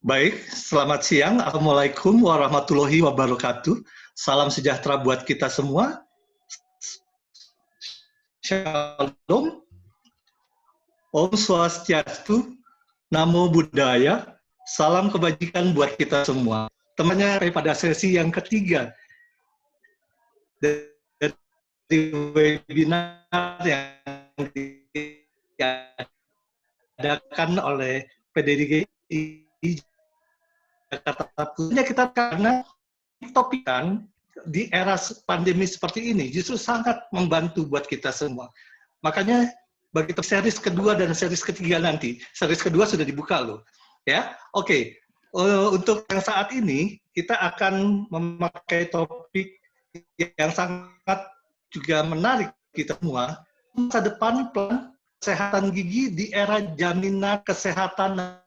Baik, selamat siang. Assalamualaikum warahmatullahi wabarakatuh. Salam sejahtera buat kita semua. Shalom, Om Swastiastu, Namo Buddhaya, salam kebajikan buat kita semua. Temannya pada sesi yang ketiga dari webinar yang diadakan oleh PDDGI Jakarta. Kita karena topik kan di era pandemi seperti ini justru sangat membantu buat kita semua. Makanya bagi series kedua dan series ketiga nanti, series kedua sudah dibuka loh. Ya, oke. Untuk yang saat ini kita akan memakai topik yang sangat juga menarik kita semua, masa depan plan kesehatan gigi di era jaminan kesehatan.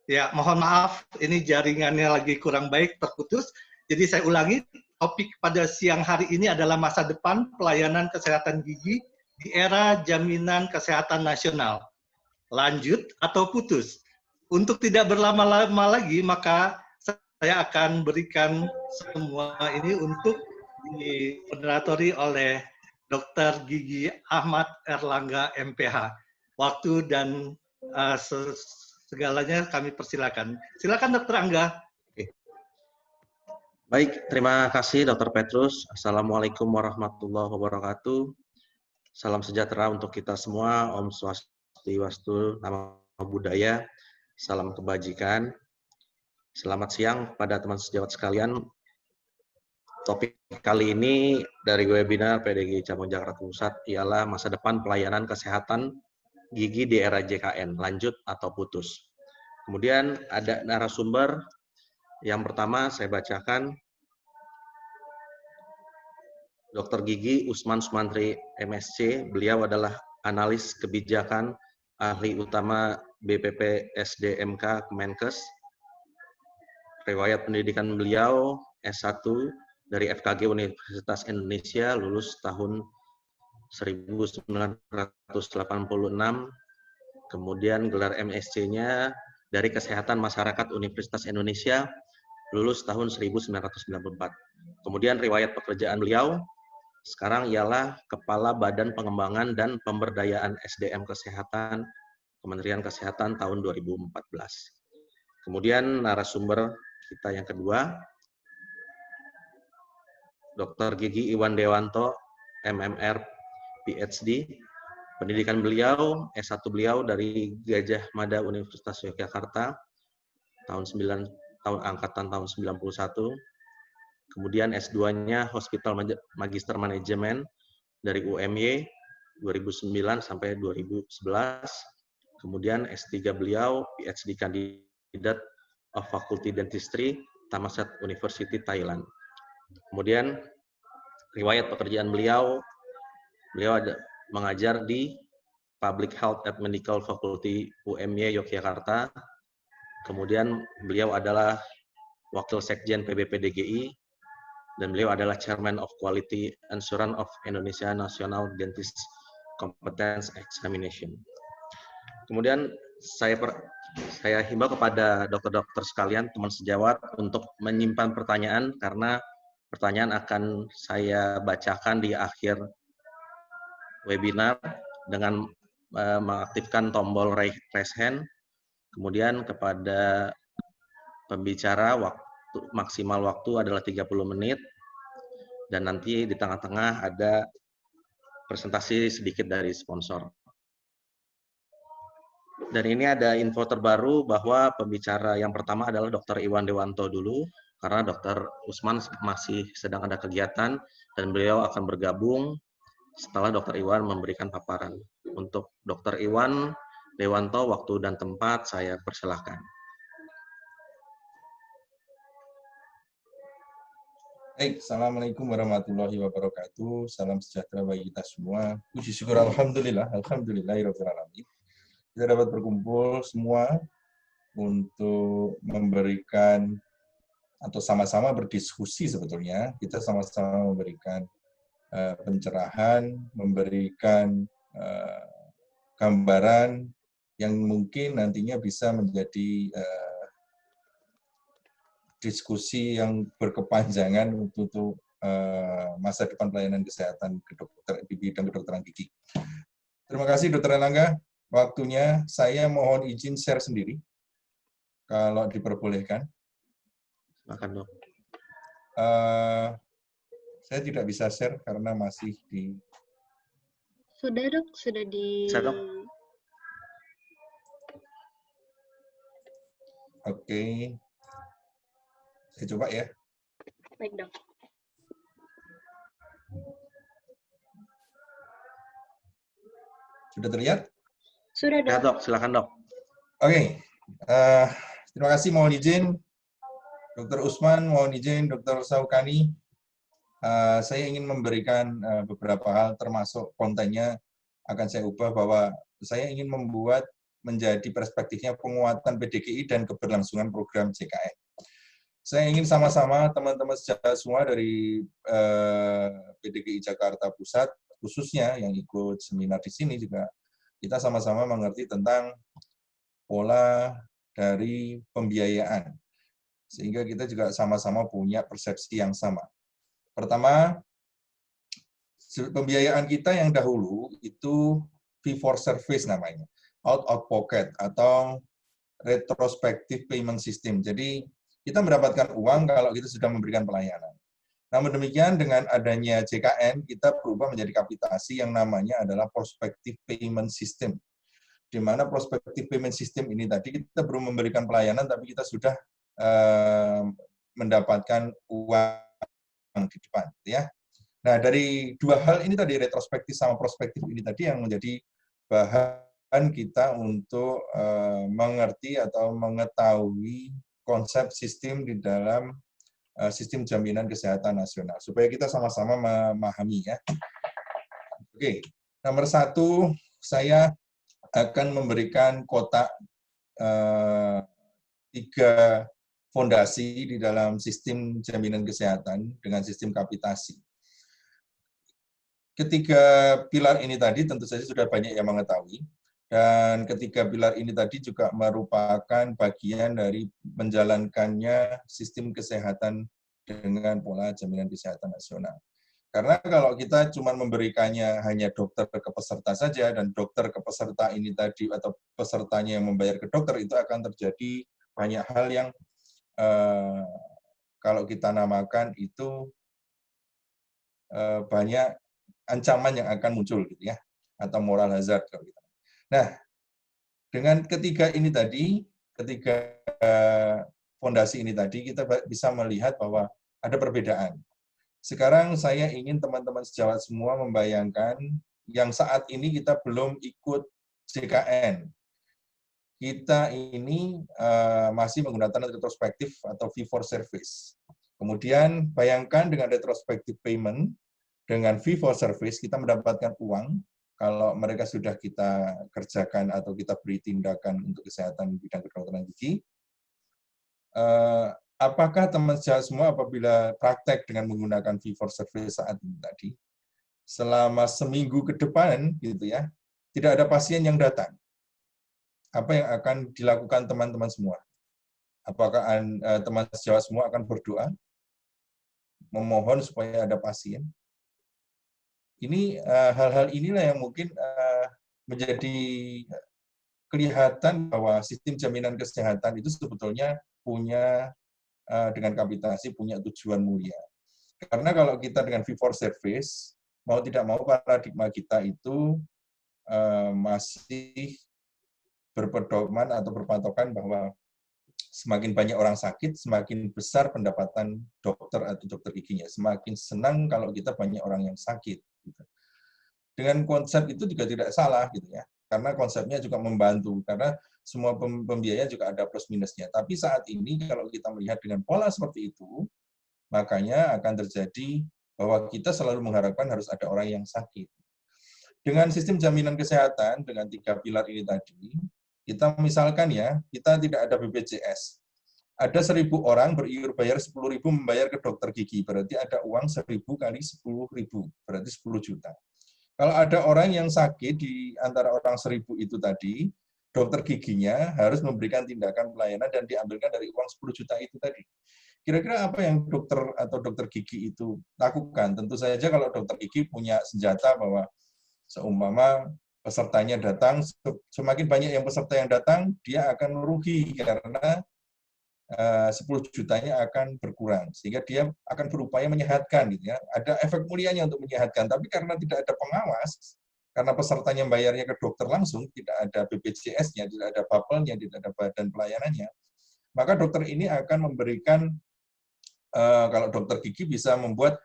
Ya, mohon maaf, ini jaringannya lagi kurang baik, terputus. Jadi saya ulangi, topik pada siang hari ini adalah masa depan pelayanan kesehatan gigi di era jaminan kesehatan nasional. Lanjut atau putus? Untuk tidak berlama-lama lagi, maka saya akan berikan semua ini untuk dimoderatori oleh Dr. Gigi Ahmad Erlangga MPH. Waktu dan segalanya kami persilakan. Silakan Dr. Angga. Baik, terima kasih Dr. Petrus. Assalamualaikum warahmatullahi wabarakatuh. Salam sejahtera untuk kita semua. Om Swastiastu, Namo Buddhaya. Salam kebajikan. Selamat siang pada teman sejawat sekalian. Topik kali ini dari webinar PDGI Cabang Jakarta Pusat ialah masa depan pelayanan kesehatan gigi di era JKN, lanjut atau putus. Kemudian ada narasumber. Yang pertama saya bacakan, Dr. Gigi Usman Sumantri MSc, beliau adalah analis kebijakan, ahli utama BPP SDMK Kemenkes. Riwayat pendidikan beliau S1 dari FKG Universitas Indonesia, lulus tahun 1986. Kemudian gelar MSc-nya dari Kesehatan Masyarakat Universitas Indonesia, lulus tahun 1994. Kemudian riwayat pekerjaan beliau sekarang ialah Kepala Badan Pengembangan dan Pemberdayaan SDM Kesehatan Kementerian Kesehatan tahun 2014. Kemudian narasumber kita yang kedua, Dr. Gigi Iwan Dewanto, MMR, PhD. Pendidikan beliau, S1 beliau dari Gajah Mada Universitas Yogyakarta, angkatan tahun 91. Kemudian S2-nya Hospital Magister Manajemen dari UMY 2009 sampai 2011. Kemudian S3 beliau PhD Candidate of Faculty Dentistry, Thammasat University, Thailand. Kemudian riwayat pekerjaan beliau ada mengajar di Public Health and Medical Faculty UMY Yogyakarta. Kemudian beliau adalah Wakil Sekjen PBPDGI, dan beliau adalah Chairman of Quality Assurance of Indonesia National Dentist Competence Examination. Kemudian saya himbau kepada dokter-dokter sekalian, teman sejawat, untuk menyimpan pertanyaan, karena pertanyaan akan saya bacakan di akhir webinar dengan mengaktifkan tombol raise hand. Kemudian kepada pembicara, maksimal waktu adalah 30 menit, dan nanti di tengah-tengah ada presentasi sedikit dari sponsor. Dan ini ada info terbaru bahwa pembicara yang pertama adalah Dr. Iwan Dewanto dulu, karena Dr. Usman masih sedang ada kegiatan, dan beliau akan bergabung setelah Dr. Iwan memberikan paparan. Untuk Dr. Iwan Dewanto, waktu dan tempat saya persilahkan. Baik, Assalamualaikum warahmatullahi wabarakatuh. Salam sejahtera bagi kita semua. Puji syukur Alhamdulillah, Alhamdulillahirrahmanirrahim. kita dapat berkumpul semua untuk memberikan atau sama-sama berdiskusi sebetulnya. Kita sama-sama memberikan pencerahan, memberikan gambaran yang mungkin nantinya bisa menjadi diskusi yang berkepanjangan untuk masa depan pelayanan kesehatan di bidang kedokteran gigi. Terima kasih Dr. Erlangga. Waktunya saya mohon izin share sendiri, kalau diperbolehkan. Silakan, Dok. Saya tidak bisa share karena masih di... Sudah, Dok. Sudah di... Bisa, Dok. Oke. Saya coba ya. Baik, Dok. Sudah terlihat? Sudah, Ya, Dok. Dok. Silakan, Dok. Oke. Terima kasih, mohon izin. Dr. Usman, mohon izin. Dr. Saukani. Saya ingin memberikan beberapa hal, termasuk kontennya akan saya ubah, bahwa saya ingin membuat menjadi perspektifnya penguatan PDGI dan keberlangsungan program JKN. Saya ingin sama-sama teman-teman semua dari PDGI Jakarta Pusat, khususnya yang ikut seminar di sini juga, kita sama-sama mengerti tentang pola dari pembiayaan. Sehingga kita juga sama-sama punya persepsi yang sama. Pertama, pembiayaan kita yang dahulu itu fee for service namanya, out of pocket atau retrospective payment system. Jadi kita mendapatkan uang kalau kita sudah memberikan pelayanan. Namun demikian dengan adanya JKN kita berubah menjadi kapitasi yang namanya adalah prospective payment system. Di mana prospective payment system ini tadi kita belum memberikan pelayanan tapi kita sudah mendapatkan uang di depan, ya. Nah, dari dua hal ini tadi, retrospektif sama prospektif ini tadi yang menjadi bahan kita untuk mengerti atau mengetahui konsep sistem di dalam sistem jaminan kesehatan nasional, supaya kita sama-sama memahami, ya. Oke, nomor 1, saya akan memberikan kotak 3 fondasi di dalam sistem jaminan kesehatan dengan sistem kapitasi. Ketiga pilar ini tadi tentu saja sudah banyak yang mengetahui, dan ketiga pilar ini tadi juga merupakan bagian dari menjalankannya sistem kesehatan dengan pola jaminan kesehatan nasional. Karena kalau kita cuma memberikannya hanya dokter ke peserta saja, dan dokter ke peserta ini tadi, atau pesertanya yang membayar ke dokter, itu akan terjadi banyak hal yang kalau kita namakan itu banyak ancaman yang akan muncul, gitu ya, atau moral hazard kalau kita. Nah, dengan ketiga ini tadi, ketiga fondasi ini tadi, kita bisa melihat bahwa ada perbedaan. Sekarang saya ingin teman-teman sejawat semua membayangkan yang saat ini kita belum ikut JKN. Kita ini masih menggunakan retrospektif atau fee for service. Kemudian bayangkan dengan retrospective payment, dengan fee for service, kita mendapatkan uang kalau mereka sudah kita kerjakan atau kita beri tindakan untuk kesehatan bidang kedokteran gigi. Apakah teman sejawat semua apabila praktek dengan menggunakan fee for service saat ini tadi, selama seminggu ke depan, gitu ya, tidak ada pasien yang datang? Apa yang akan dilakukan teman-teman semua? Apakah teman sejawat semua akan berdoa, memohon supaya ada pasien? Ini hal-hal inilah yang mungkin menjadi kelihatan bahwa sistem jaminan kesehatan itu sebetulnya punya dengan kapitasi punya tujuan mulia. Karena kalau kita dengan fee for service, mau tidak mau paradigma kita itu masih berpedoman atau berpatokan bahwa semakin banyak orang sakit, semakin besar pendapatan dokter atau dokter giginya. Semakin senang kalau kita banyak orang yang sakit. Dengan konsep itu juga tidak salah, gitu ya. Karena konsepnya juga membantu, karena semua pembiayaan juga ada plus minusnya. Tapi saat ini kalau kita melihat dengan pola seperti itu, makanya akan terjadi bahwa kita selalu mengharapkan harus ada orang yang sakit. Dengan sistem jaminan kesehatan, dengan 3 pilar ini tadi, kita misalkan ya, kita tidak ada BPJS. Ada 1.000 orang beriur bayar 10.000 membayar ke dokter gigi, berarti ada uang 1.000 kali 10.000, berarti 10 juta. Kalau ada orang yang sakit di antara orang 1.000 itu tadi, dokter giginya harus memberikan tindakan pelayanan dan diambilkan dari uang 10 juta itu tadi. Kira-kira apa yang dokter atau dokter gigi itu lakukan? Tentu saja kalau dokter gigi punya senjata bahwa seumpama pesertanya datang, semakin banyak yang peserta yang datang, dia akan merugi karena 10 jutanya akan berkurang. Sehingga dia akan berupaya menyehatkan. Gitu ya. Ada efek mulianya untuk menyehatkan, tapi karena tidak ada pengawas, karena pesertanya bayarnya ke dokter langsung, tidak ada BPJS-nya, tidak ada bapelnya, tidak ada badan pelayanannya, maka dokter ini akan memberikan, kalau dokter gigi bisa membuat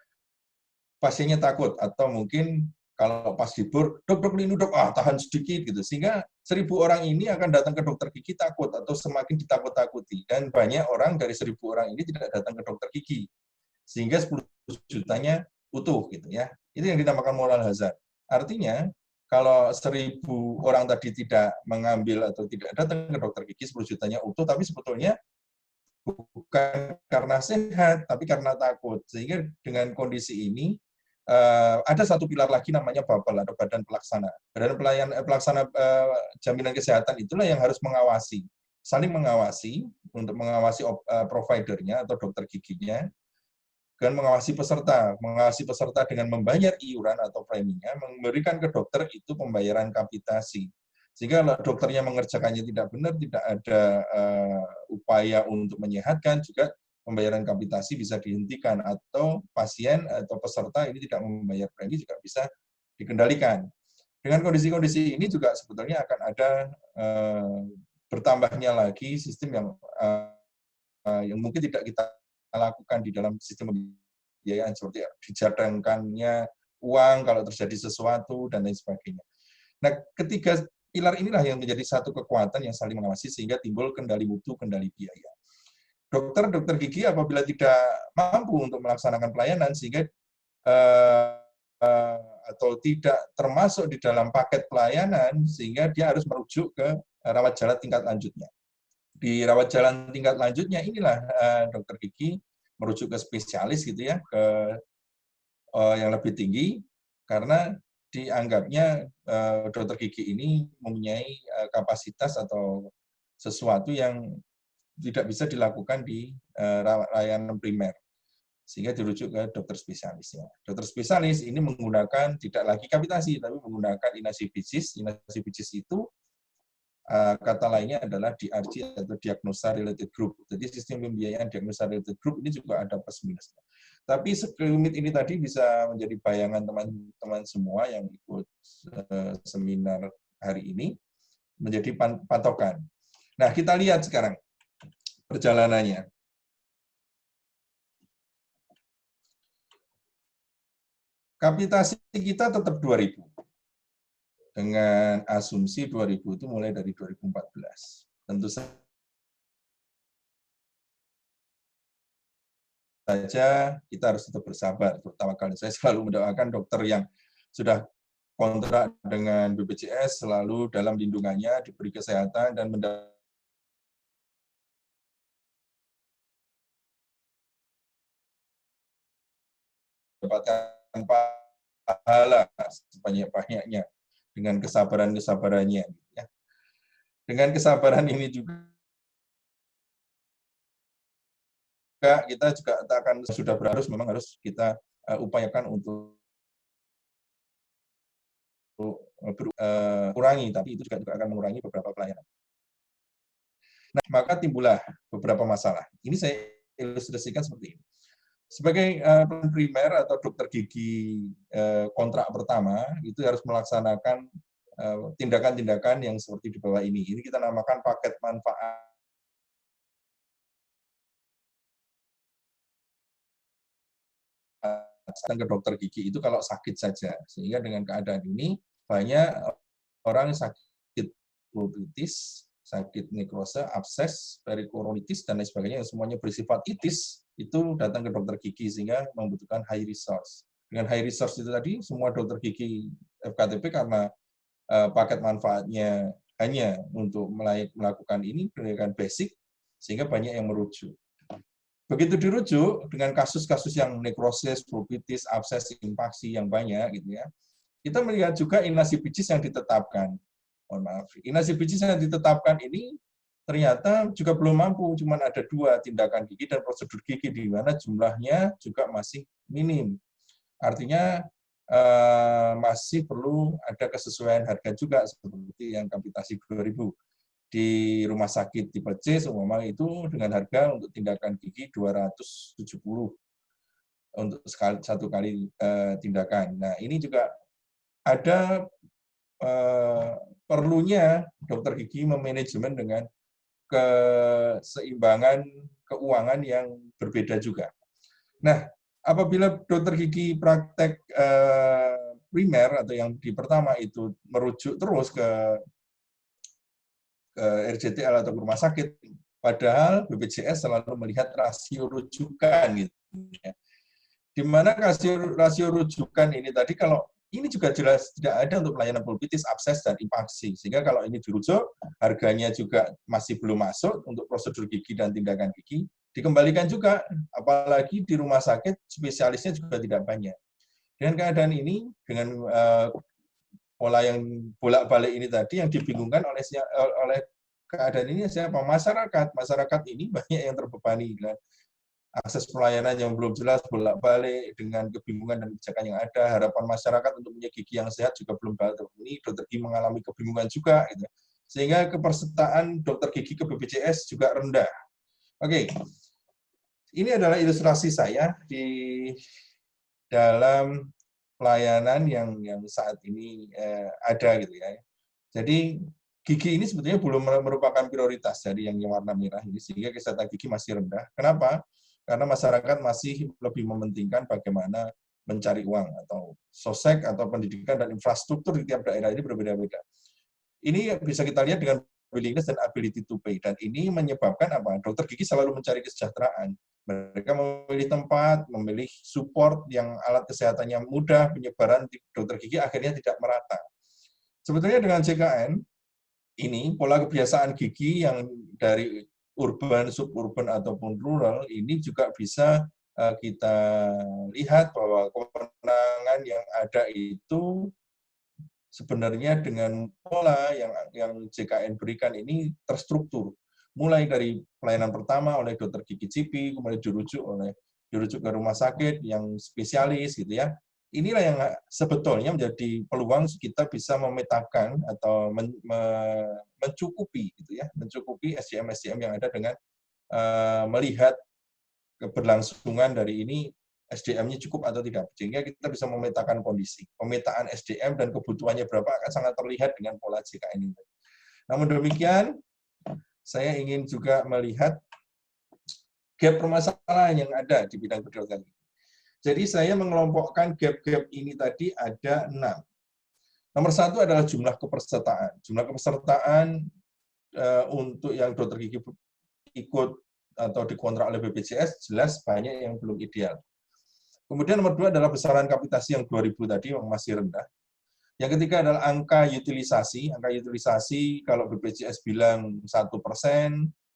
pasiennya takut, atau mungkin kalau pas libur, dok linu dok, tahan sedikit gitu, sehingga 1.000 orang ini akan datang ke dokter gigi takut atau semakin ditakut-takuti, dan banyak orang dari 1.000 orang ini tidak datang ke dokter gigi, sehingga 10 jutanya utuh gitu ya. Itu yang dinamakan moral hazard. Artinya kalau 1.000 orang tadi tidak mengambil atau tidak datang ke dokter gigi, 10 jutanya utuh, tapi sebetulnya bukan karena sehat, tapi karena takut. Sehingga dengan kondisi ini, ada satu pilar lagi namanya BAPEL atau Badan Pelaksana. Badan Pelaksana Jaminan Kesehatan itulah yang harus mengawasi, saling mengawasi untuk mengawasi providernya atau dokter giginya, dan mengawasi peserta dengan membayar iuran atau preminya, memberikan ke dokter itu pembayaran kapitasi. Sehingga kalau dokternya mengerjakannya tidak benar, tidak ada upaya untuk menyehatkan, juga pembayaran kapitasi bisa dihentikan, atau pasien atau peserta ini tidak membayar premi juga bisa dikendalikan. Dengan kondisi-kondisi ini juga sebetulnya akan ada bertambahnya lagi sistem yang mungkin tidak kita lakukan di dalam sistem pembiayaan, seperti dijadangkannya uang kalau terjadi sesuatu dan lain sebagainya. Nah, ketiga pilar inilah yang menjadi satu kekuatan yang saling mengawasi sehingga timbul kendali mutu, kendali biaya. Dokter gigi apabila tidak mampu untuk melaksanakan pelayanan sehingga atau tidak termasuk di dalam paket pelayanan, sehingga dia harus merujuk ke rawat jalan tingkat lanjutnya. Di rawat jalan tingkat lanjutnya inilah dokter gigi merujuk ke spesialis gitu ya, ke yang lebih tinggi, karena dianggapnya dokter gigi ini mempunyai kapasitas atau sesuatu yang tidak bisa dilakukan di layanan primer, sehingga dirujuk ke dokter spesialisnya. Dokter spesialis ini menggunakan tidak lagi kapitasi, tapi menggunakan inasi bijis. Inasi bijis itu kata lainnya adalah DRG atau Diagnosa Related Group. Jadi sistem pembiayaan Diagnosa Related Group ini juga ada plus minusnya. Tapi sekelumit ini tadi bisa menjadi bayangan teman-teman semua yang ikut seminar hari ini, menjadi patokan. Nah, kita lihat sekarang perjalanannya. Kapitasi kita tetap 2.000. Dengan asumsi 2.000 itu mulai dari 2014. Tentu saja kita harus tetap bersabar, terutama kali saya selalu mendoakan dokter yang sudah kontrak dengan BPJS selalu dalam lindungannya, diberi kesehatan, dan mendapatkan pahala sebanyak-banyaknya dengan kesabarannya. Dengan kesabaran ini juga kita juga akan sudah memang harus kita upayakan untuk kurangi, tapi itu juga akan mengurangi beberapa pelayanan. Nah, maka timbullah beberapa masalah. Ini saya ilustrasikan seperti ini. Sebagai primer atau dokter gigi kontrak pertama, itu harus melaksanakan tindakan-tindakan yang seperti di bawah ini. Ini kita namakan paket manfaat ke dokter gigi itu kalau sakit saja. Sehingga dengan keadaan ini banyak orang sakit pulpitis, sakit nekrosa, abses, perikoronitis, dan lain sebagainya yang semuanya bersifat itis, itu datang ke dokter gigi sehingga membutuhkan high resource. Dengan high resource itu tadi, semua dokter gigi FKTP karena paket manfaatnya hanya untuk melakukan ini dengan basic, sehingga banyak yang merujuk. Begitu dirujuk dengan kasus-kasus yang nekrosis, pulpitis, abses, infaksi yang banyak, gitu ya. Kita melihat juga inasi bicis yang ditetapkan. Mohon maaf, inasi bicis yang ditetapkan ini ternyata juga belum mampu, cuma ada 2, tindakan gigi dan prosedur gigi, di mana jumlahnya juga masih minim. Artinya masih perlu ada kesesuaian harga juga, seperti yang kapitasi 2.000 di rumah sakit tipe C, seumpama itu dengan harga untuk tindakan gigi 270 untuk satu kali tindakan. Nah, ini juga ada perlunya dokter gigi memanajemen dengan keseimbangan keuangan yang berbeda juga. Nah, apabila dokter gigi praktek primer atau yang di pertama itu merujuk terus ke RJTL atau ke rumah sakit, padahal BPJS selalu melihat rasio rujukan gitu. Di mana rasio rujukan ini tadi, kalau ini juga jelas tidak ada untuk pelayanan pulpitis, abses, dan infaksi. Sehingga kalau ini dirujuk, harganya juga masih belum masuk untuk prosedur gigi dan tindakan gigi. Dikembalikan juga, apalagi di rumah sakit, spesialisnya juga tidak banyak. Dengan keadaan ini, dengan pola yang bolak-balik ini tadi, yang dibingungkan oleh keadaan ini siapa? Masyarakat. Masyarakat ini banyak yang terbebani dengan akses pelayanan yang belum jelas, bolak-balik, dengan kebingungan dan kebijakan yang ada. Harapan masyarakat untuk punya gigi yang sehat juga belum terpenuhi. Dokter gigi mengalami kebingungan juga, gitu. Sehingga kepesertaan dokter gigi ke BPJS juga rendah. Oke, ini adalah ilustrasi saya di dalam pelayanan yang saat ini ada, gitu ya. Jadi gigi ini sebetulnya belum merupakan prioritas dari yang warna merah ini, sehingga kesehatan gigi masih rendah. Kenapa? Karena masyarakat masih lebih mementingkan bagaimana mencari uang, atau sosek atau pendidikan dan infrastruktur di tiap daerah ini berbeda-beda. Ini bisa kita lihat dengan willingness dan ability to pay, dan ini menyebabkan apa? Dokter gigi selalu mencari kesejahteraan. Mereka memilih tempat, memilih support yang alat kesehatannya mudah, penyebaran dokter gigi akhirnya tidak merata. Sebetulnya dengan JKN, ini pola kebiasaan gigi yang dari urban, suburban, ataupun rural, ini juga bisa kita lihat bahwa kewenangan yang ada itu sebenarnya dengan pola yang JKN berikan ini terstruktur. Mulai dari pelayanan pertama oleh dokter gigi GP, kemudian dirujuk ke rumah sakit yang spesialis, gitu ya. Inilah yang sebetulnya menjadi peluang kita bisa memetakan atau mencukupi, gitu ya, mencukupi SDM yang ada dengan melihat keberlangsungan dari ini, SDM-nya cukup atau tidak, sehingga kita bisa memetakan kondisi. Pemetaan SDM dan kebutuhannya berapa akan sangat terlihat dengan pola JKN ini. Namun demikian, saya ingin juga melihat gap permasalahan yang ada di bidang kedokteran. Jadi saya mengelompokkan gap-gap ini tadi ada 6. Nomor 1 adalah jumlah kepesertaan. Jumlah kepesertaan untuk yang dokter gigi ikut atau dikontrak oleh BPJS jelas banyak yang belum ideal. Kemudian nomor 2 adalah besaran kapitasi yang 2.000 tadi yang masih rendah. Yang ketiga adalah angka utilisasi. Angka utilisasi kalau BPJS bilang 1%,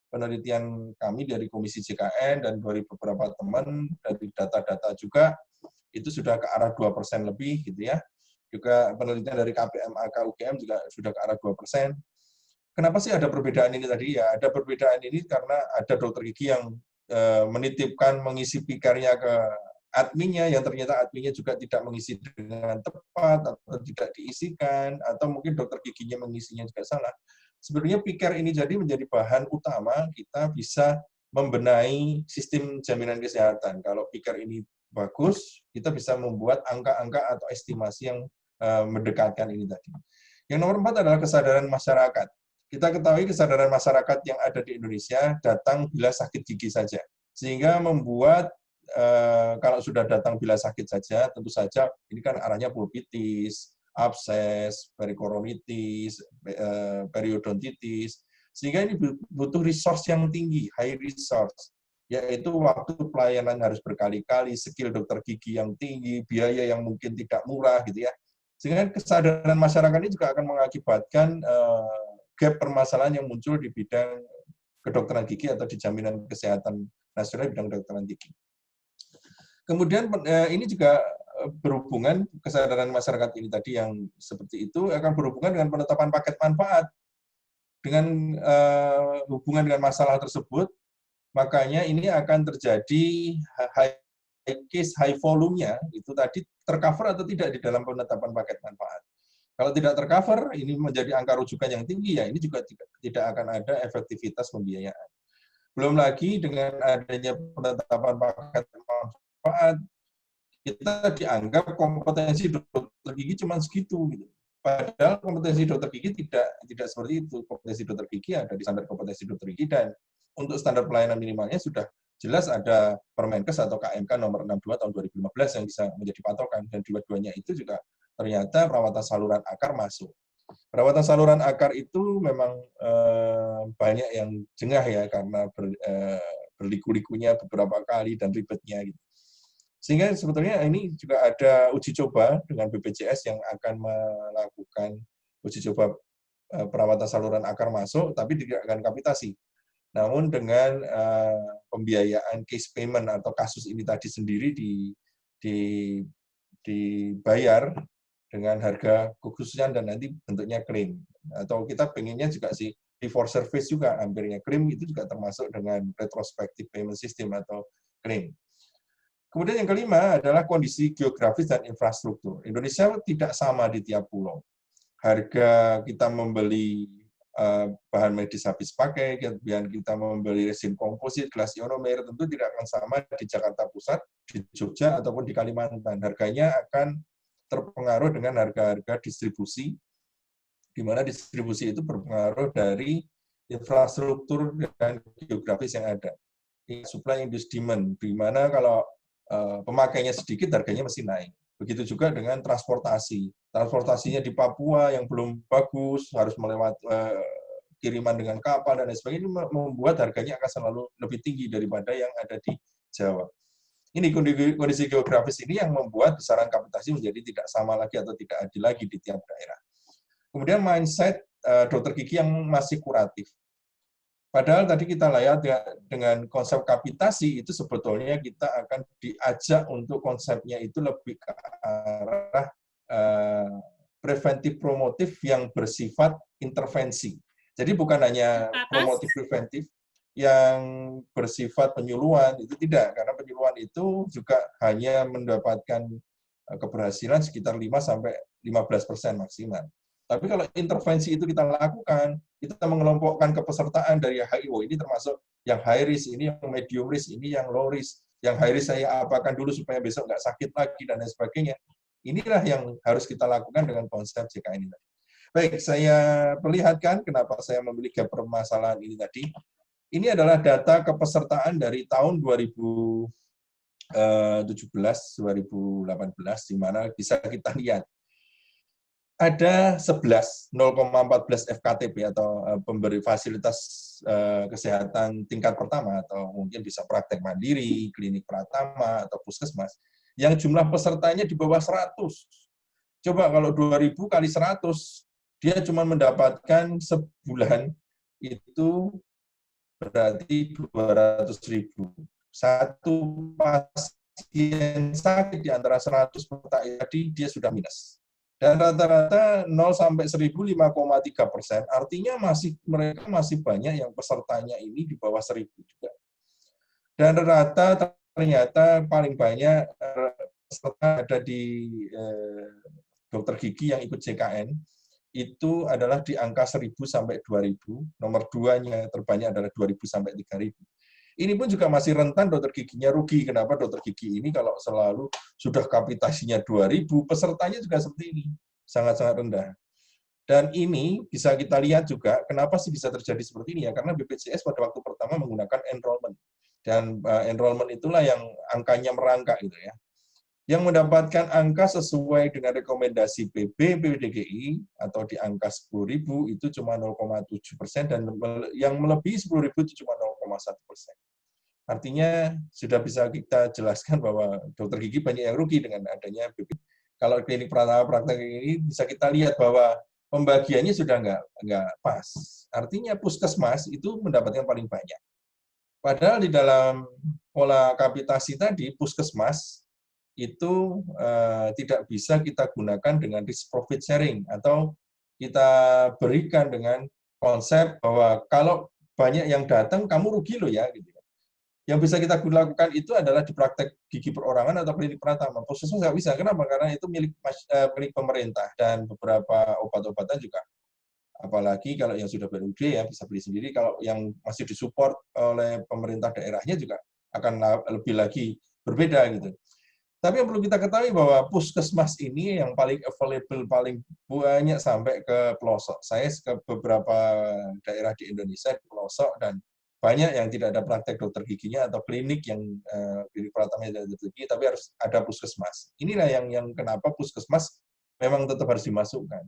penelitian kami dari Komisi JKN dan dari beberapa teman dari data-data juga itu sudah ke arah 2% lebih, gitu ya. Juga penelitian dari KPMA UGM juga sudah ke arah 2%. Kenapa sih ada perbedaan ini tadi? Ya, ada perbedaan ini karena ada dokter gigi yang menitipkan mengisi pikarnya ke adminnya, yang ternyata adminnya juga tidak mengisi dengan tepat atau tidak diisikan, atau mungkin dokter giginya mengisinya juga salah. Sebenarnya pikir ini jadi menjadi bahan utama kita bisa membenahi sistem jaminan kesehatan. Kalau pikir ini bagus, kita bisa membuat angka-angka atau estimasi yang mendekatkan ini tadi. Yang nomor 4 adalah kesadaran masyarakat. Kita ketahui kesadaran masyarakat yang ada di Indonesia datang bila sakit gigi saja. Sehingga membuat kalau sudah datang bila sakit saja, tentu saja ini kan arahnya pulpitis, abses, perikoronitis, periodontitis, sehingga ini butuh resource yang tinggi, high resource. yaitu waktu pelayanan harus berkali-kali, skill dokter gigi yang tinggi, biaya yang mungkin tidak murah gitu ya. Sehingga kesadaran masyarakat ini juga akan mengakibatkan gap permasalahan yang muncul di bidang kedokteran gigi atau di jaminan kesehatan nasional di bidang kedokteran gigi. Kemudian ini juga berhubungan, kesadaran masyarakat ini tadi yang seperti itu akan berhubungan dengan penetapan paket manfaat. Dengan hubungan dengan masalah tersebut, makanya ini akan terjadi high case, high volume-nya, itu tadi tercover atau tidak di dalam penetapan paket manfaat. Kalau tidak tercover, ini menjadi angka rujukan yang tinggi, ya ini juga tidak akan ada efektivitas pembiayaan. Belum lagi dengan adanya penetapan paket manfaat, kita dianggap kompetensi dokter gigi cuma segitu. Gitu. Padahal kompetensi dokter gigi tidak seperti itu. Kompetensi dokter gigi ada di standar kompetensi dokter gigi, dan untuk standar pelayanan minimalnya sudah jelas ada Permenkes atau KMK nomor 62 tahun 2015 yang bisa menjadi patokan, dan dua-duanya itu juga ternyata perawatan saluran akar masuk. Perawatan saluran akar itu memang banyak yang jengah ya karena berliku-likunya beberapa kali dan ribetnya gitu. Sehingga sebetulnya ini juga ada uji coba dengan BPJS yang akan melakukan uji coba perawatan saluran akar masuk, tapi tidak akan kapitasi. Namun dengan pembiayaan case payment atau kasus ini tadi sendiri dibayar dengan harga kekhususan dan nanti bentuknya klaim. Atau kita pengennya juga sih fee for service juga, hampirnya klaim itu juga termasuk dengan retrospective payment system atau klaim. Kemudian yang kelima adalah kondisi geografis dan infrastruktur. Indonesia tidak sama di tiap pulau. Harga kita membeli bahan medis habis pakai, kemudian kita membeli resin komposit, gelas ionomer, tentu tidak akan sama di Jakarta Pusat, di Jogja, ataupun di Kalimantan. Harganya akan terpengaruh dengan harga-harga distribusi, di mana distribusi itu berpengaruh dari infrastruktur dan geografis yang ada. Supply induced demand, di mana kalau pemakainya sedikit, harganya mesti naik. Begitu juga dengan transportasi. Transportasinya di Papua yang belum bagus, harus melewati kiriman dengan kapal dan lain sebagainya, membuat harganya akan selalu lebih tinggi daripada yang ada di Jawa. Ini kondisi geografis ini yang membuat besaran kapitasi menjadi tidak sama lagi atau tidak adil lagi di tiap daerah. Kemudian mindset dokter gigi yang masih kuratif. Padahal tadi kita lihat dengan konsep kapitasi itu sebetulnya kita akan diajak untuk konsepnya itu lebih ke arah preventif promotif yang bersifat intervensi. Jadi bukan hanya promotif preventif yang bersifat penyuluhan, itu tidak, karena penyuluhan itu juga hanya mendapatkan keberhasilan sekitar 5-15% maksimal. Tapi kalau intervensi itu kita lakukan, kita mengelompokkan kepesertaan dari HIO, ini termasuk yang high risk, ini yang medium risk, ini yang low risk. Yang high risk saya apakan dulu supaya besok nggak sakit lagi, dan lain sebagainya. Inilah yang harus kita lakukan dengan konsep JKN ini. Baik, saya perlihatkan kenapa saya memilih gap permasalahan ini tadi. Ini adalah data kepesertaan dari tahun 2017-2018, di mana bisa kita lihat. Ada 0,14 FKTP atau pemberi fasilitas kesehatan tingkat pertama, atau mungkin bisa praktek mandiri, klinik pratama, atau puskesmas, yang jumlah pesertanya di bawah 100. Coba kalau 2.000 kali 100, dia cuma mendapatkan sebulan itu berarti 200.000. Satu pasien sakit di antara 100 tadi dia sudah minus. Dan rata-rata 0 sampai 1.000 5,3%. Artinya mereka masih banyak yang pesertanya ini di bawah 1.000 juga. Dan rata ternyata paling banyak peserta ada di dokter gigi yang ikut JKN itu adalah di angka 1.000 sampai 2.000. Nomor 2-nya terbanyak adalah 2.000 sampai 3.000. Ini pun juga masih rentan dokter giginya rugi. Kenapa dokter gigi ini kalau selalu sudah kapitasinya 2.000, pesertanya juga seperti ini. Sangat-sangat rendah. Dan ini bisa kita lihat juga, kenapa sih bisa terjadi seperti ini ya? Karena BPJS pada waktu pertama menggunakan enrollment. Dan enrollment itulah yang angkanya merangkak gitu ya. Yang mendapatkan angka sesuai dengan rekomendasi PBDGI atau di angka 10.000 itu cuma 0,7%, dan yang melebihi 10.000 itu cuma 0,1%. Artinya sudah bisa kita jelaskan bahwa dokter gigi banyak yang rugi dengan adanya BPJS. Kalau klinik pratama praktek ini bisa kita lihat bahwa pembagiannya sudah nggak pas. Artinya puskesmas itu mendapatkan paling banyak. Padahal di dalam pola kapitasi tadi, puskesmas itu tidak bisa kita gunakan dengan risk profit sharing atau kita berikan dengan konsep bahwa kalau banyak yang datang, kamu rugi loh ya. Gitu. Yang bisa kita lakukan itu adalah di praktek gigi perorangan atau klinik pratama. Puskesmas nggak bisa. Kenapa? Karena itu milik pemerintah dan beberapa obat-obatan juga. Apalagi kalau yang sudah BUD ya bisa beli sendiri. Kalau yang masih disupport oleh pemerintah daerahnya juga akan lebih lagi berbeda gitu. Tapi yang perlu kita ketahui bahwa puskesmas ini yang paling available, paling banyak sampai ke pelosok. Saya ke beberapa daerah di Indonesia di pelosok dan banyak yang tidak ada praktek dokter giginya atau klinik yang klinik pratama dokter gigi, tapi harus ada puskesmas. Inilah yang kenapa puskesmas memang tetap harus dimasukkan.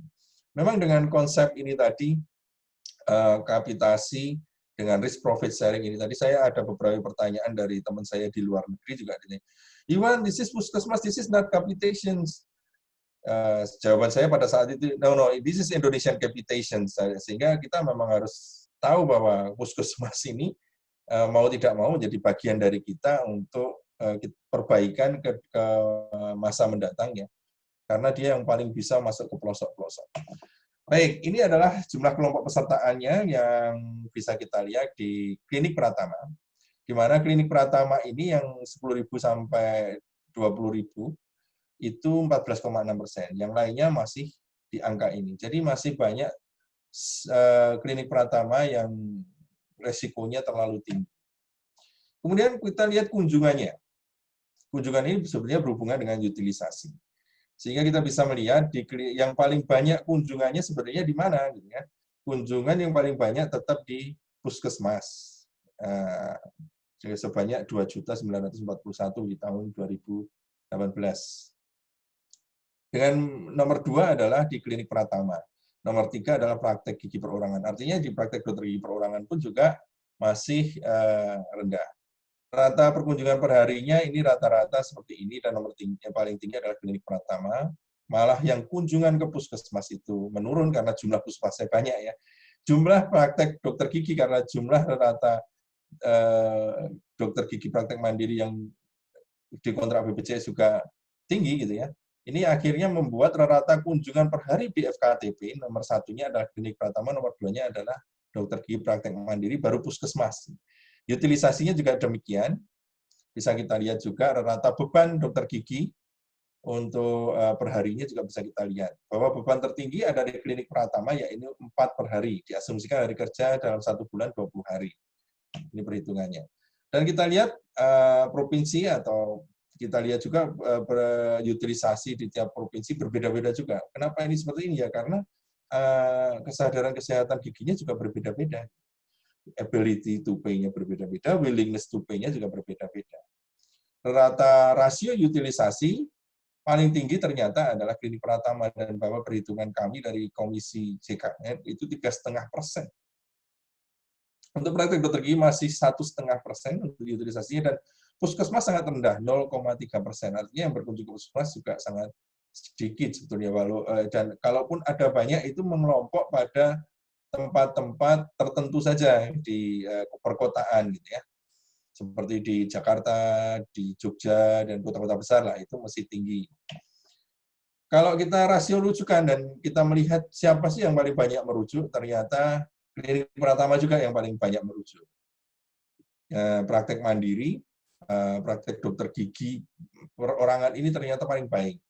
Memang dengan konsep ini tadi, kapitasi dengan risk profit sharing ini tadi, saya ada beberapa pertanyaan dari teman saya di luar negeri juga. Iwan, this is puskesmas, this is not capitation. Jawaban saya pada saat itu, no, this is Indonesian capitation. Sehingga kita memang harus tahu bahwa puskesmas ini mau tidak mau menjadi bagian dari kita untuk perbaikan ke masa mendatangnya. Karena dia yang paling bisa masuk ke pelosok-pelosok. Baik, ini adalah jumlah kelompok pesertaannya yang bisa kita lihat di klinik pratama. Di mana klinik pratama ini yang 10.000 sampai 20.000 itu 14,6%. Yang lainnya masih di angka ini. Jadi masih banyak klinik pratama yang resikonya terlalu tinggi. Kemudian kita lihat kunjungannya. Kunjungan ini sebenarnya berhubungan dengan utilisasi. Sehingga kita bisa melihat yang paling banyak kunjungannya sebenarnya di mana. Gitu ya. Kunjungan yang paling banyak tetap di puskesmas. Sebanyak 2.941 di tahun 2018. Dengan nomor 2 adalah di klinik pratama. Nomor 3 adalah praktek gigi perorangan. Artinya di praktek dokter gigi perorangan pun juga masih rendah. Rata perkunjungan perharinya ini rata-rata seperti ini, dan nomor yang paling tinggi adalah klinik pratama. Malah yang kunjungan ke puskesmas itu menurun karena jumlah puskesmasnya banyak ya. Jumlah praktek dokter gigi karena jumlah rata dokter gigi praktek mandiri yang dikontrak BPJS juga tinggi gitu ya. Ini akhirnya membuat rata-rata kunjungan per hari di FKTP, nomor satunya adalah klinik pratama, nomor 2-nya adalah dokter gigi praktek mandiri, baru puskesmas. Utilisasinya juga demikian. Bisa kita lihat juga rata-rata beban dokter gigi untuk perharinya juga bisa kita lihat. Bahwa beban tertinggi ada di klinik pratama, yaitu 4 per hari. Diasumsikan hari kerja dalam 1 bulan 20 hari. Ini perhitungannya. Dan kita lihat provinsi atau kita lihat juga utilisasi di tiap provinsi berbeda-beda juga. Kenapa ini seperti ini ya? Karena kesadaran kesehatan giginya juga berbeda-beda. Ability to pay-nya berbeda-beda, willingness to pay-nya juga berbeda-beda. Rata rasio utilisasi paling tinggi ternyata adalah klinik pratama, dan bahwa perhitungan kami dari Komisi JKN itu 3,5%. Untuk praktek dokter gigi masih 1,5% untuk utilisasinya, dan puskesmas sangat rendah, 0,3%. Artinya yang berkunjung ke puskesmas juga sangat sedikit sebetulnya. Dan kalaupun ada banyak, itu mengelompok pada tempat-tempat tertentu saja di perkotaan gitu ya, seperti di Jakarta, di Jogja, dan kota-kota besar lah, itu masih tinggi. Kalau kita rasio rujukan dan kita melihat siapa sih yang paling banyak merujuk, ternyata klinik pratama juga yang paling banyak merujuk. Praktek mandiri, praktek dokter gigi perorangan ini ternyata paling baik.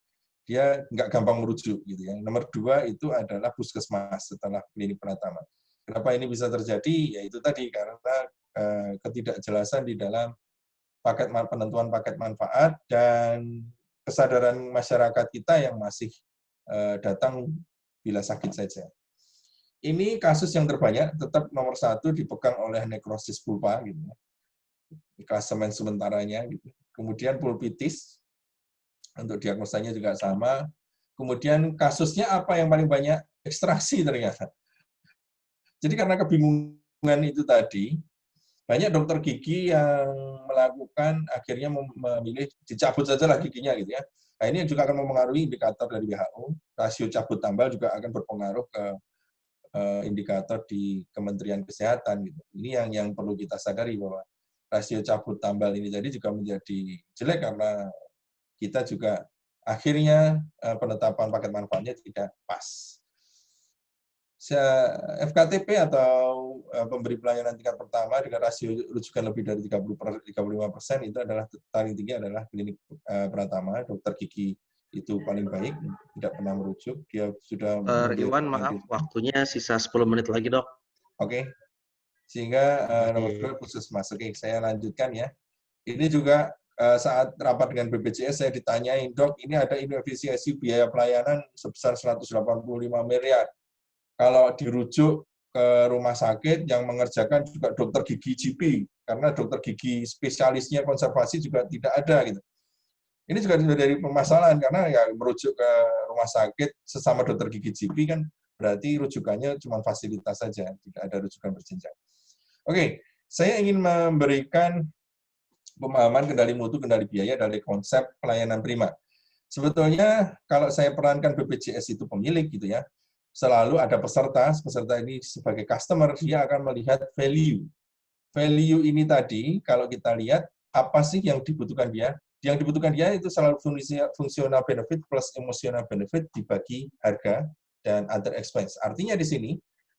Dia nggak gampang merujuk gitu ya. Nomor 2 itu adalah puskesmas setelah klinik pratama. Kenapa ini bisa terjadi? Ya itu tadi, karena ketidakjelasan di dalam penentuan paket manfaat dan kesadaran masyarakat kita yang masih datang bila sakit saja. Ini kasus yang terbanyak tetap nomor 1 dipegang oleh nekrosis pulpa gitu ya. Klasemen sementaranya gitu. Kemudian pulpitis, untuk diagnosanya juga sama. Kemudian kasusnya apa yang paling banyak? Ekstraksi ternyata. Jadi karena kebingungan itu tadi, Banyak dokter gigi yang melakukan akhirnya memilih dicabut saja lah giginya gitu ya. Nah, ini juga akan mempengaruhi indikator dari WHO. Rasio cabut tambal juga akan berpengaruh ke indikator di Kementerian Kesehatan gitu. Ini yang perlu kita sadari bahwa rasio cabut tambal ini tadi juga menjadi jelek karena kita juga akhirnya penetapan paket manfaatnya tidak pas. FKTP atau pemberi pelayanan tingkat pertama dengan rasio rujukan lebih dari 35% itu adalah paling tinggi adalah klinik Pratama, dokter gigi itu paling baik, tidak pernah merujuk, dia sudah Iwan, maaf, waktunya sisa 10 menit lagi, Dok. Oke. Sehingga nomor 2 puskesmas. Oke, saya lanjutkan ya. Ini juga saat rapat dengan BPJS saya ditanyain, "Dok, ini ada inefisiensi biaya pelayanan sebesar 185 miliar. Kalau dirujuk ke rumah sakit yang mengerjakan juga dokter gigi GP, karena dokter gigi spesialisnya konservasi juga tidak ada gitu." Ini juga dari permasalahan karena ya merujuk ke rumah sakit sesama dokter gigi GP kan berarti rujukannya cuma fasilitas saja, tidak ada rujukan berjenjang. Oke, saya ingin memberikan pemahaman kendali mutu, kendali biaya dari konsep pelayanan prima. Sebetulnya kalau saya perankan BPJS itu pemilik gitu ya, selalu ada peserta ini sebagai customer, dia akan melihat value. Value ini tadi, kalau kita lihat, apa sih yang dibutuhkan dia? Yang dibutuhkan dia itu selalu fungsional benefit plus emosional benefit dibagi harga dan other expense. Artinya di sini,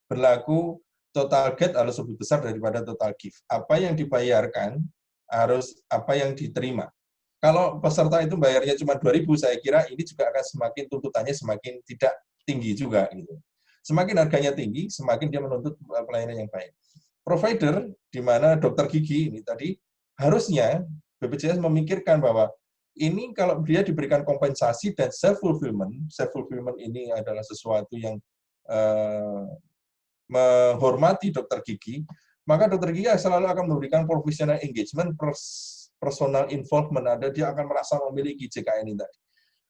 berlaku total get harus lebih besar daripada total give. Apa yang dibayarkan harus apa yang diterima. Kalau peserta itu bayarnya cuma 2.000, saya kira ini juga akan semakin tuntutannya semakin tidak tinggi juga gitu. Semakin harganya tinggi, semakin dia menuntut pelayanan yang baik. Provider di mana dokter gigi ini tadi harusnya BPJS memikirkan bahwa ini kalau dia diberikan kompensasi dan self fulfillment ini adalah sesuatu yang menghormati dokter gigi, maka dokter gigi selalu akan memberikan professional engagement, personal involvement, dia akan merasa memiliki JKN ini tadi.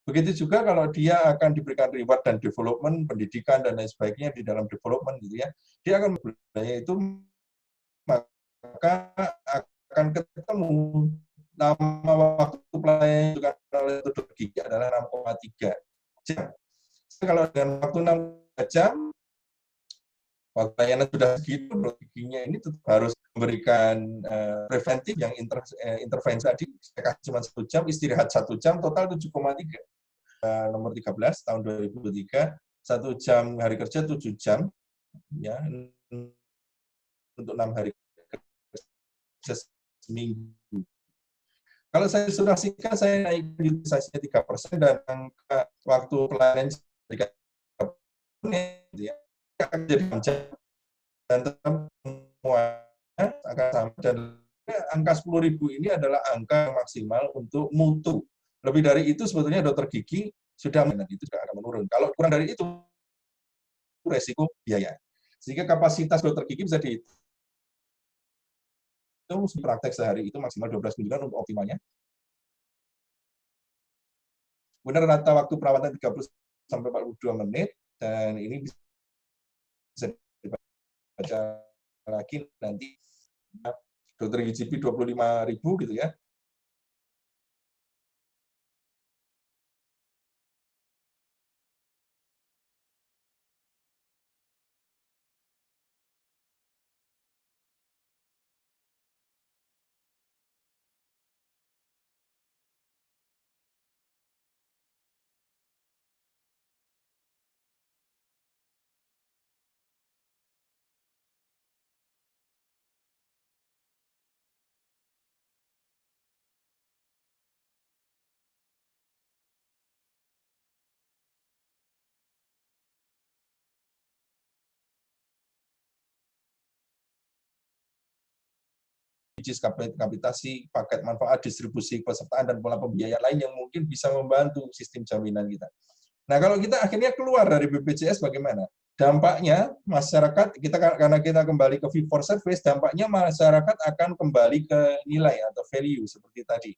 Begitu juga kalau dia akan diberikan reward dan development, pendidikan dan lain sebagainya di dalam development gitu ya, dia akan berdaya itu maka akan ketemu lama waktu pelayanan juga oleh dokter gigi adalah 6,3 jam. Kalau dengan waktu 6 jam, waktu pelayanan sudah segitu, dokter giginya ini tetap harus memberikan preventif yang intervensi tadi, saya kasih cuma 1 jam, istirahat 1 jam, total 7,3. Nomor 13 tahun 2003, 1 jam hari kerja 7 jam, ya untuk 6 hari kerja seminggu. Kalau saya surasikan, saya naik utilisasinya 3% dan angka waktu pelayanan 3 menit, ya, akan jadi jam dan semuanya akan sama. Dan angka 10.000 ini adalah angka maksimal untuk mutu. Lebih dari itu sebetulnya dokter gigi sudah itu akan menurun. Kalau kurang dari itu resiko biaya. Sehingga kapasitas dokter gigi bisa dihitung itu praktek sehari itu maksimal 12 mingguan untuk optimalnya. Kemudian rata waktu perawatan 30 sampai 42 menit dan ini bisa dibaca lagi nanti dokter gigi 25.000 gitu ya. Kapitasi, paket manfaat, distribusi pesertaan, dan pola pembiayaan lain yang mungkin bisa membantu sistem jaminan kita. Nah, kalau kita akhirnya keluar dari BPJS bagaimana? Dampaknya masyarakat, karena kita kembali ke fee for service, dampaknya masyarakat akan kembali ke nilai atau value seperti tadi,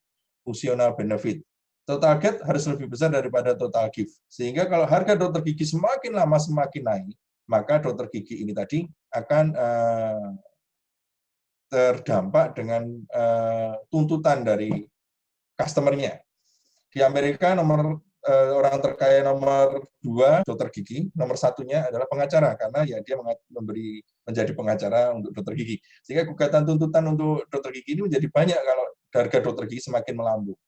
fungsional benefit. Total get harus lebih besar daripada total give. Sehingga kalau harga dokter gigi semakin lama semakin naik, maka dokter gigi ini tadi akan terdampak dengan tuntutan dari customer-nya. Di Amerika orang terkaya nomor 2 dokter gigi, nomor 1-nya adalah pengacara karena ya dia menjadi pengacara untuk dokter gigi. Sehingga gugatan tuntutan untuk dokter gigi ini menjadi banyak kalau harga dokter gigi semakin melambung.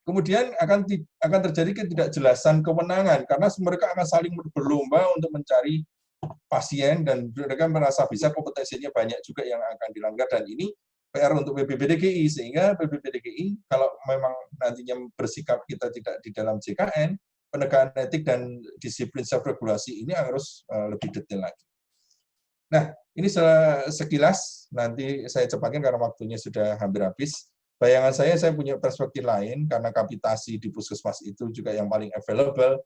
Kemudian akan terjadi ketidakjelasan kewenangan karena mereka akan saling berlomba untuk mencari pasien dan mereka merasa bisa kompetensinya banyak juga yang akan dilanggar, dan ini PR untuk PBB-DGI, sehingga PBB-DGI kalau memang nantinya bersikap kita tidak di dalam JKN, penegakan etik dan disiplin self-regulasi ini harus lebih detail lagi. Nah, ini sekilas, nanti saya cepatkan karena waktunya sudah hampir habis. Bayangan saya punya perspektif lain, karena kapitasi di puskesmas itu juga yang paling available.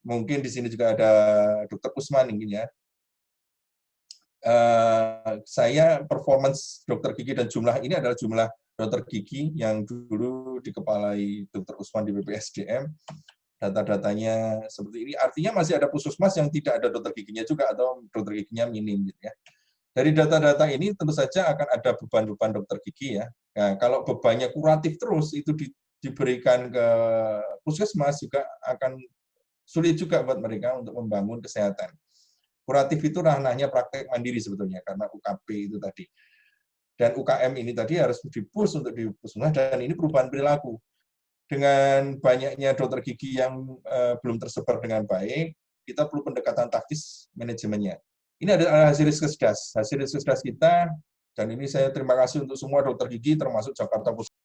Mungkin di sini juga ada Dr. Usman mungkin ya. Saya performance dokter gigi dan jumlah ini adalah jumlah dokter gigi yang dulu dikepalai Dr. Usman di BPSDM. Data-datanya seperti ini. Artinya masih ada puskesmas yang tidak ada dokter giginya juga atau dokter giginya minim gitu ya. Dari data-data ini tentu saja akan ada beban-beban dokter gigi ya. Nah, kalau bebannya kuratif terus itu diberikan ke puskesmas juga akan sulit juga buat mereka untuk membangun kesehatan. Kuratif itu ranahnya praktek mandiri sebetulnya karena UKP itu tadi. Dan UKM ini tadi harus di-push untuk di puskesmas, dan ini perubahan perilaku. Dengan banyaknya dokter gigi yang belum tersebar dengan baik, kita perlu pendekatan taktis manajemennya. Ini adalah hasil riskesdas. Hasil riskesdas kita, dan ini saya terima kasih untuk semua dokter gigi termasuk Jakarta Pusat.